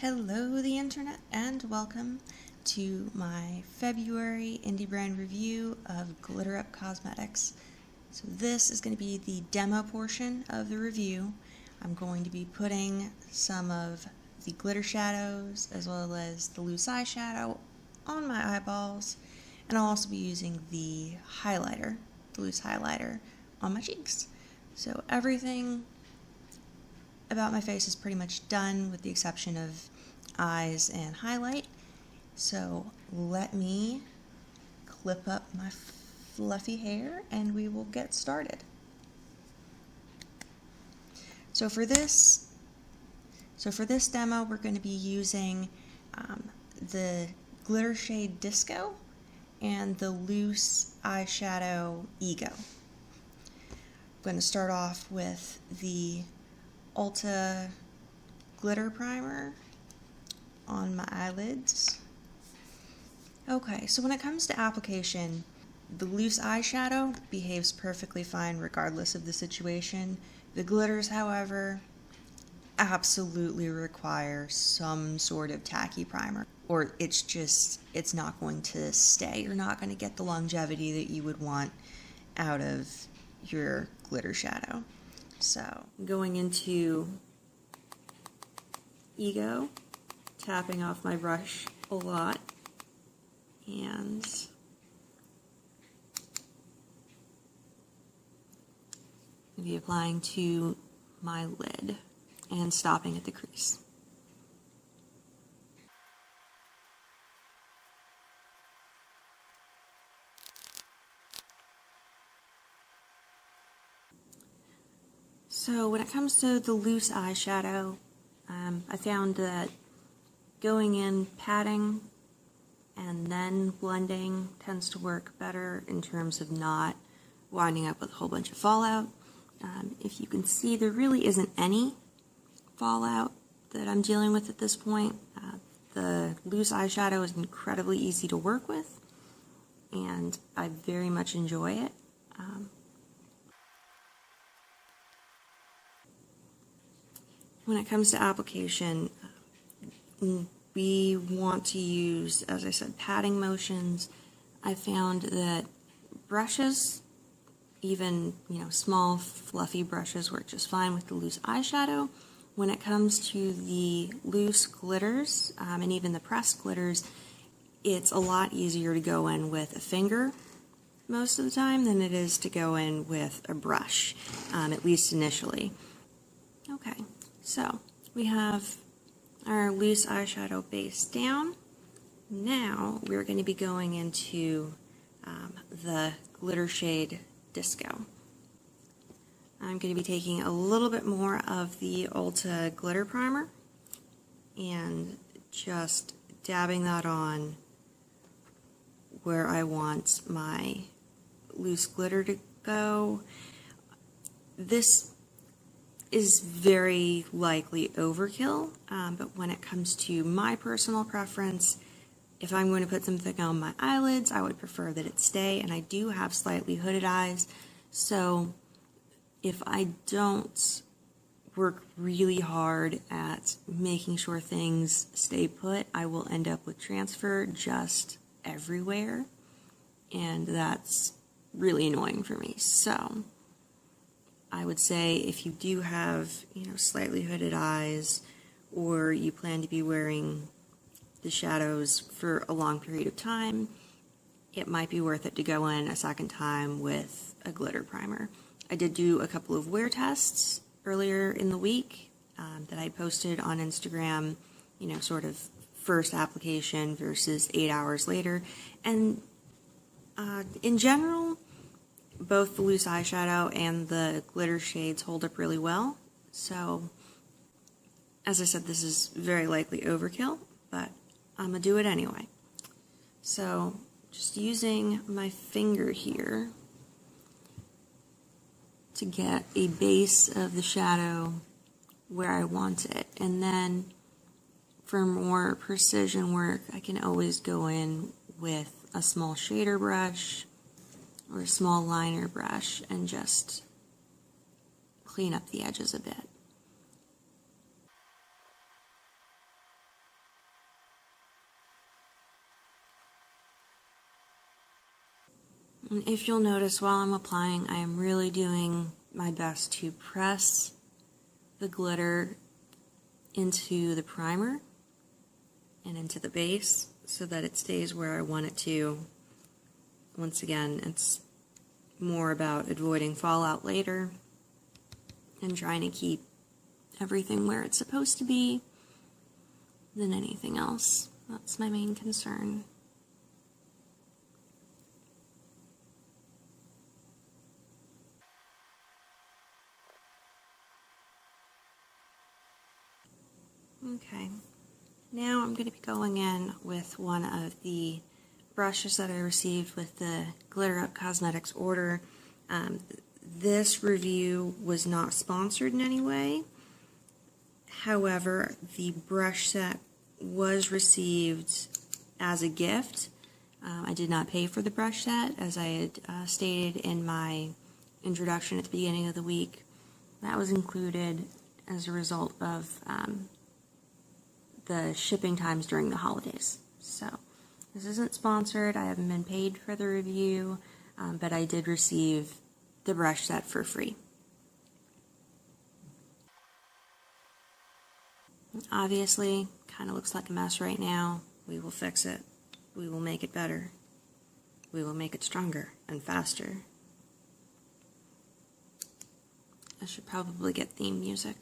Hello the internet and welcome to my February indie brand review of Glitter Up Cosmetics. So this is going to be the demo portion of the review. I'm going to be putting some of the glitter shadows as well as the loose eyeshadow on my eyeballs, and I'll also be using the highlighter, the loose highlighter, on my cheeks. So everything about my face is pretty much done with the exception of eyes and highlight. So let me clip up my fluffy hair and we will get started. So for this demo we're going to be using the glitter shade Disco and the loose eyeshadow Ego. I'm going to start off with the Ulta glitter primer on my eyelids. Okay, so when it comes to application, the loose eyeshadow behaves perfectly fine regardless of the situation. The glitters, however, absolutely require some sort of tacky primer, or it's not going to stay. You're not going to get the longevity that you would want out of your glitter shadow. So, going into Ego, tapping off my brush a lot, and maybe applying to my lid and stopping at the crease. So when it comes to the loose eyeshadow, I found that going in patting and then blending tends to work better in terms of not winding up with a whole bunch of fallout. If you can see, there really isn't any fallout that I'm dealing with at this point. The loose eyeshadow is incredibly easy to work with, and I very much enjoy it. When it comes to application, we want to use, as I said, patting motions. I found that brushes, even small fluffy brushes, work just fine with the loose eyeshadow. When it comes to the loose glitters and even the pressed glitters, it's a lot easier to go in with a finger most of the time than it is to go in with a brush, at least initially. Okay. So, we have our loose eyeshadow base down. Now, we're going to be going into the glitter shade Disco. I'm going to be taking a little bit more of the Ulta glitter primer and just dabbing that on where I want my loose glitter to go. This is very likely overkill, but when it comes to my personal preference, if I'm going to put something on my eyelids, I would prefer that it stay, and I do have slightly hooded eyes, so if I don't work really hard at making sure things stay put, I will end up with transfer just everywhere, and that's really annoying for me. So I would say if you do have, slightly hooded eyes, or you plan to be wearing the shadows for a long period of time, it might be worth it to go in a second time with a glitter primer. I did do a couple of wear tests earlier in the week that I posted on Instagram, sort of first application versus 8 hours later, and in general, both the loose eyeshadow and the glitter shades hold up really well. So, as I said, this is very likely overkill, but I'm going to do it anyway. So, just using my finger here to get a base of the shadow where I want it. And then, for more precision work, I can always go in with a small shader brush or a small liner brush and just clean up the edges a bit. And if you'll notice, while I'm applying, I am really doing my best to press the glitter into the primer and into the base so that it stays where I want it to. Once again, it's more about avoiding fallout later and trying to keep everything where it's supposed to be than anything else. That's my main concern. Okay, now I'm going to be going in with one of the brushes that I received with the Glitter Up Cosmetics order. This review was not sponsored in any way. However, the brush set was received as a gift. I did not pay for the brush set, as I had stated in my introduction at the beginning of the week. That was included as a result of the shipping times during the holidays. So this isn't sponsored. I haven't been paid for the review, but I did receive the brush set for free. Obviously, kind of looks like a mess right now. We will fix it. We will make it better. We will make it stronger and faster. I should probably get theme music.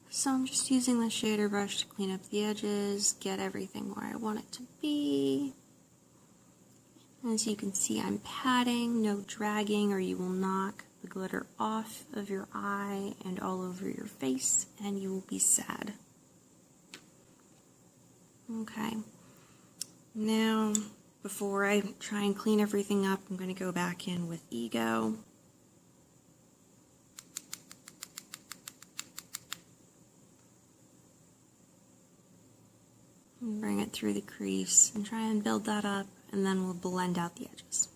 So I'm just using the shader brush to clean up the edges, get everything where I want it to be. As you can see, I'm patting, no dragging, or you will knock the glitter off of your eye and all over your face, and you will be sad. Okay, now before I try and clean everything up, I'm going to go back in with Ego. And bring it through the crease and try and build that up, and then we'll blend out the edges.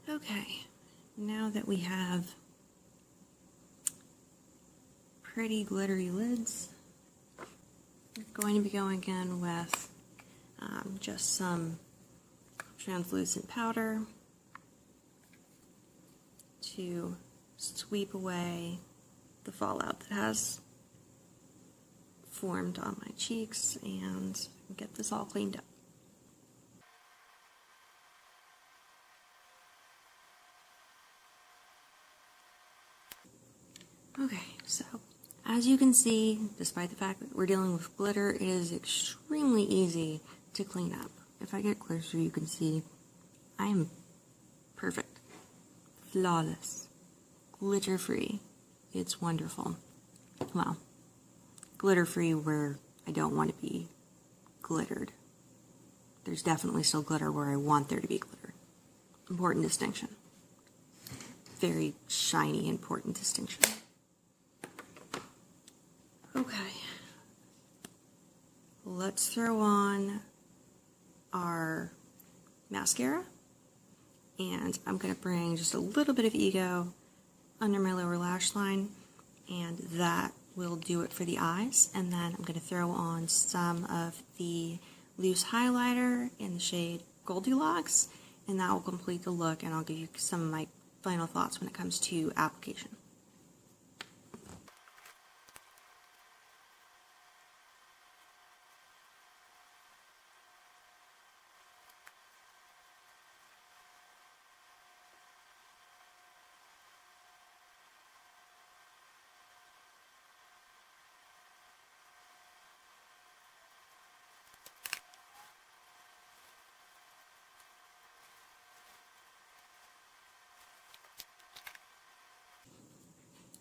Okay, now that we have pretty glittery lids, we're going to be going in with just some translucent powder to sweep away the fallout that has formed on my cheeks and get this all cleaned up. Okay, so as you can see, despite the fact that we're dealing with glitter, it is extremely easy to clean up. If I get closer, you can see I am perfect, flawless, glitter-free. It's wonderful. Well, glitter-free where I don't want to be glittered. There's definitely still glitter where I want there to be glitter. Important distinction. Very shiny, important distinction. Okay, let's throw on our mascara, and I'm going to bring just a little bit of Ego under my lower lash line, and that will do it for the eyes. And then I'm going to throw on some of the loose highlighter in the shade Goldie Locks, and that will complete the look, and I'll give you some of my final thoughts when it comes to application.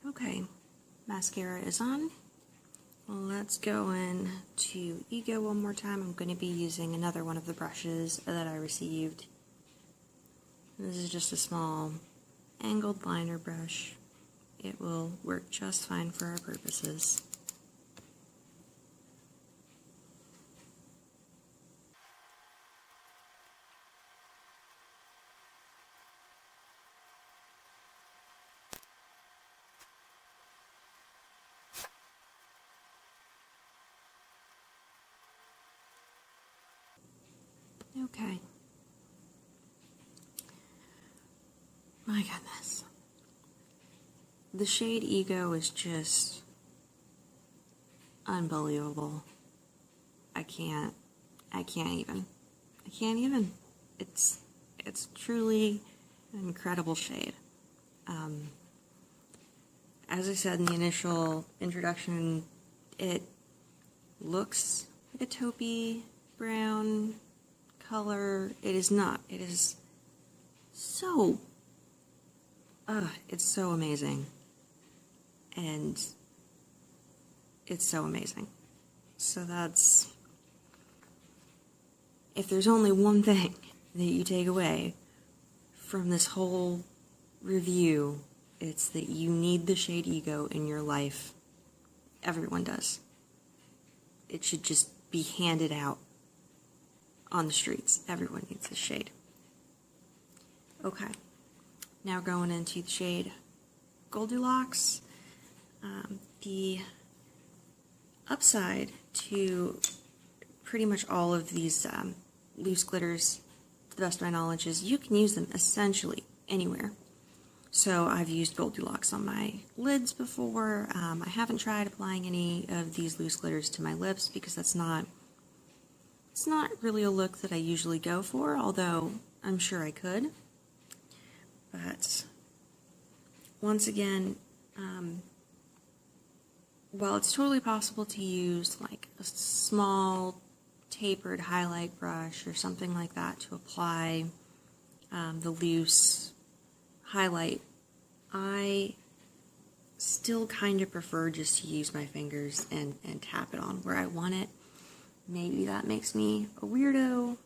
Okay, mascara is on. Let's go in to Ego one more time. I'm going to be using another one of the brushes that I received. This is just a small angled liner brush. It will work just fine for our purposes. Okay. My goodness. The shade Ego is just unbelievable. I can't even. It's truly an incredible shade. As I said in the initial introduction, it looks like a taupey brown color. It is not. It is so, it's so amazing. And it's so amazing. So that's, if there's only one thing that you take away from this whole review, it's that you need the shade Ego in your life. Everyone does. It should just be handed out on the streets. Everyone needs this shade. Okay, now going into the shade Goldie Locks. The upside to pretty much all of these loose glitters, to the best of my knowledge, is you can use them essentially anywhere. So I've used Goldie Locks on my lids before. I haven't tried applying any of these loose glitters to my lips because it's not really a look that I usually go for, although I'm sure I could. But once again, while it's totally possible to use like a small tapered highlight brush or something like that to apply the loose highlight, I still kind of prefer just to use my fingers and tap it on where I want it. Maybe that makes me a weirdo,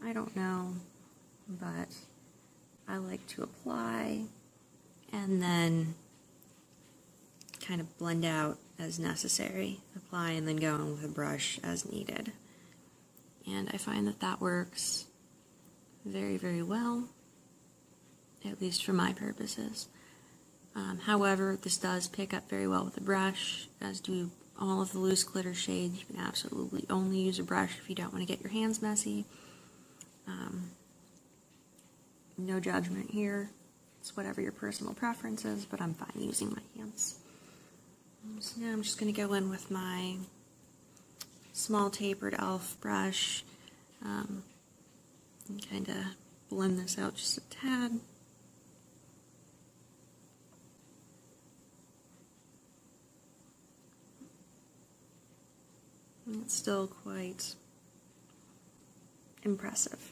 I don't know, but I like to apply and then kind of blend out as necessary, apply and then go in with a brush as needed. And I find that that works very, very well, at least for my purposes. However, this does pick up very well with a brush, as do all of the loose glitter shades. You can absolutely only use a brush if you don't want to get your hands messy. No judgment here. It's whatever your personal preference is, but I'm fine using my hands. So now I'm just going to go in with my small tapered e.l.f. brush and kind of blend this out just a tad. And it's still quite impressive.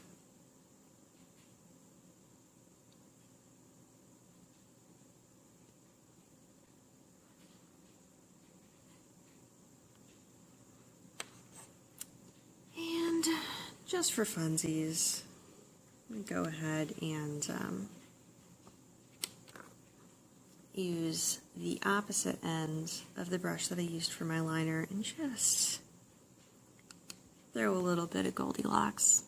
And just for funsies, I'm going to go ahead and use the opposite end of the brush that I used for my liner and just throw a little bit of Goldie Locks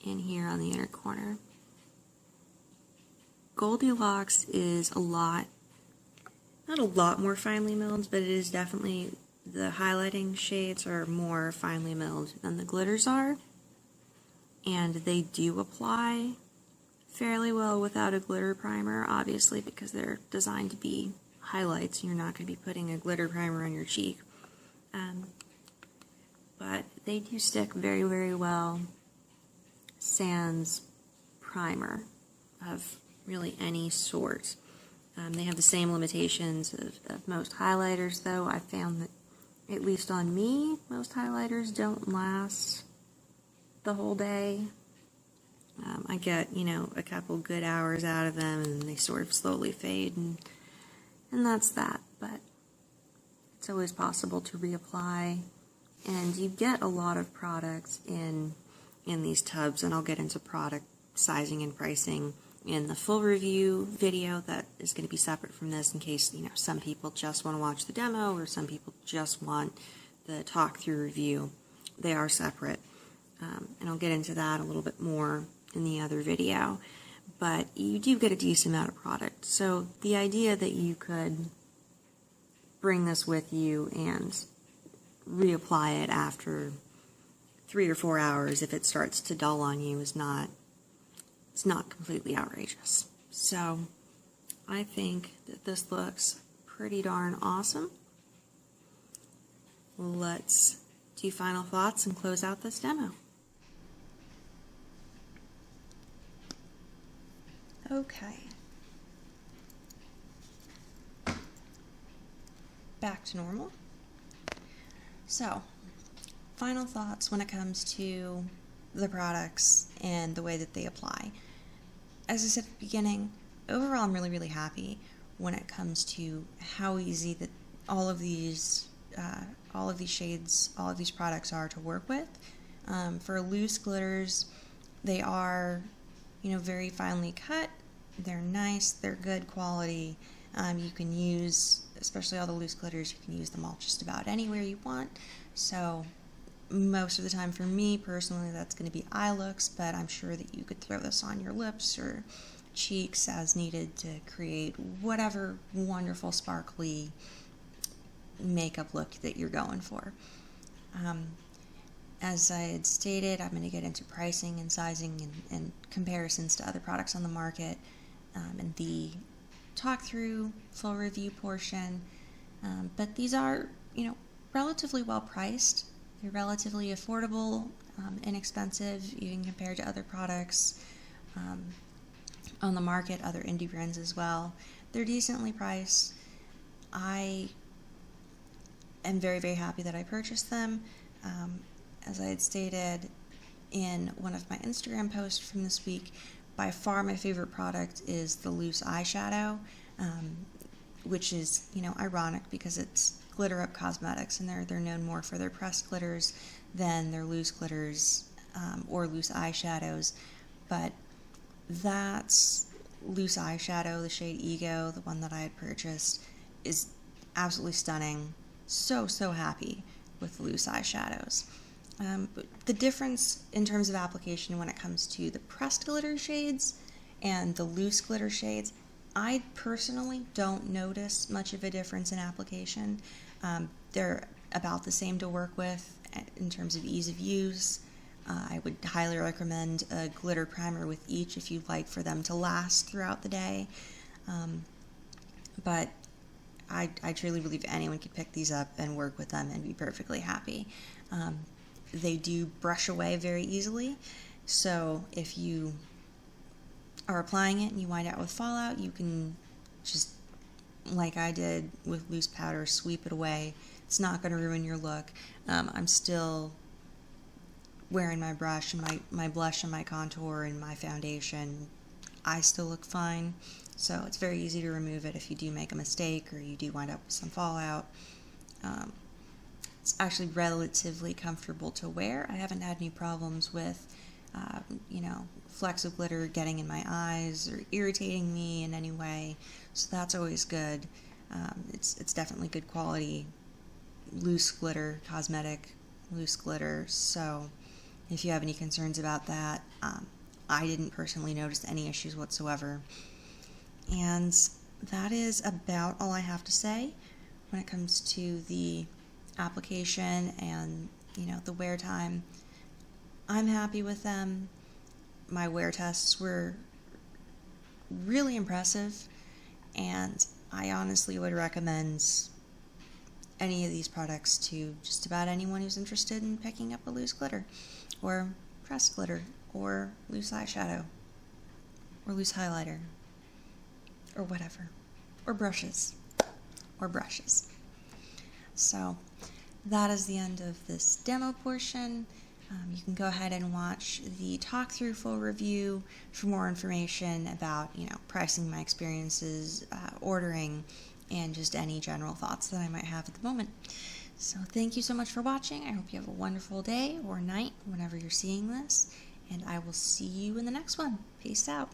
in here on the inner corner. Goldie Locks is not a lot more finely milled, but it is definitely, the highlighting shades are more finely milled than the glitters are, and they do apply fairly well without a glitter primer, obviously, because they're designed to be highlights. You're not going to be putting a glitter primer on your cheek. But they do stick very, very well sans primer of really any sort. They have the same limitations of most highlighters, though. I found that, at least on me, most highlighters don't last the whole day. I get, a couple good hours out of them, and they sort of slowly fade, and that's that. But it's always possible to reapply, and you get a lot of products in these tubs, and I'll get into product sizing and pricing in the full review video that is going to be separate from this in case, some people just want to watch the demo or some people just want the talk-through review. They are separate. And I'll get into that a little bit more in the other video. But you do get a decent amount of product. So the idea that you could bring this with you and reapply it after 3 or 4 hours if it starts to dull on you is not completely outrageous. So I think that this looks pretty darn awesome. Let's do final thoughts and close out this demo. Okay. Back to normal. So, final thoughts when it comes to the products and the way that they apply. As I said at the beginning, overall I'm really, really happy when it comes to how easy that all of these shades, all of these products are to work with. For loose glitters, they are, very finely cut. They're nice. They're good quality. You can use, especially all the loose glitters, you can use them all just about anywhere you want. So most of the time for me personally, that's going to be eye looks, but I'm sure that you could throw this on your lips or cheeks as needed to create whatever wonderful sparkly makeup look that you're going for. As I had stated, I'm going to get into pricing and sizing and comparisons to other products on the market and the talk through full review portion. But these are, relatively well priced. They're relatively affordable, inexpensive, even compared to other products on the market, other indie brands as well. They're decently priced. I am very, very happy that I purchased them. As I had stated in one of my Instagram posts from this week, by far my favorite product is the loose eyeshadow, which is, ironic because it's Glitter Up Cosmetics, and they're known more for their pressed glitters than their loose glitters or loose eyeshadows. But that's loose eyeshadow, the shade Ego, the one that I had purchased, is absolutely stunning. So happy with loose eyeshadows. But the difference in terms of application when it comes to the pressed glitter shades and the loose glitter shades, I personally don't notice much of a difference in application. They're about the same to work with in terms of ease of use. I would highly recommend a glitter primer with each if you'd like for them to last throughout the day. But I truly believe anyone could pick these up and work with them and be perfectly happy. They do brush away very easily, so if you are applying it and you wind out with fallout, you can just, like I did with loose powder, sweep it away. It's not going to ruin your look. I'm still wearing my brush and my blush and my contour and my foundation. I still look fine, so it's very easy to remove it if you do make a mistake or you do wind up with some fallout. It's actually relatively comfortable to wear. I haven't had any problems with, flecks of glitter getting in my eyes or irritating me in any way, so that's always good. It's definitely good quality loose glitter, cosmetic loose glitter, so if you have any concerns about that, I didn't personally notice any issues whatsoever. And that is about all I have to say when it comes to the application and, the wear time. I'm happy with them. My wear tests were really impressive, and I honestly would recommend any of these products to just about anyone who's interested in picking up a loose glitter, or pressed glitter, or loose eyeshadow, or loose highlighter, or whatever, or brushes. So that is the end of this demo portion. You can go ahead and watch the talk through full review for more information about, pricing, my experiences, ordering, and just any general thoughts that I might have at the moment. So thank you so much for watching. I hope you have a wonderful day or night whenever you're seeing this, and I will see you in the next one. Peace out.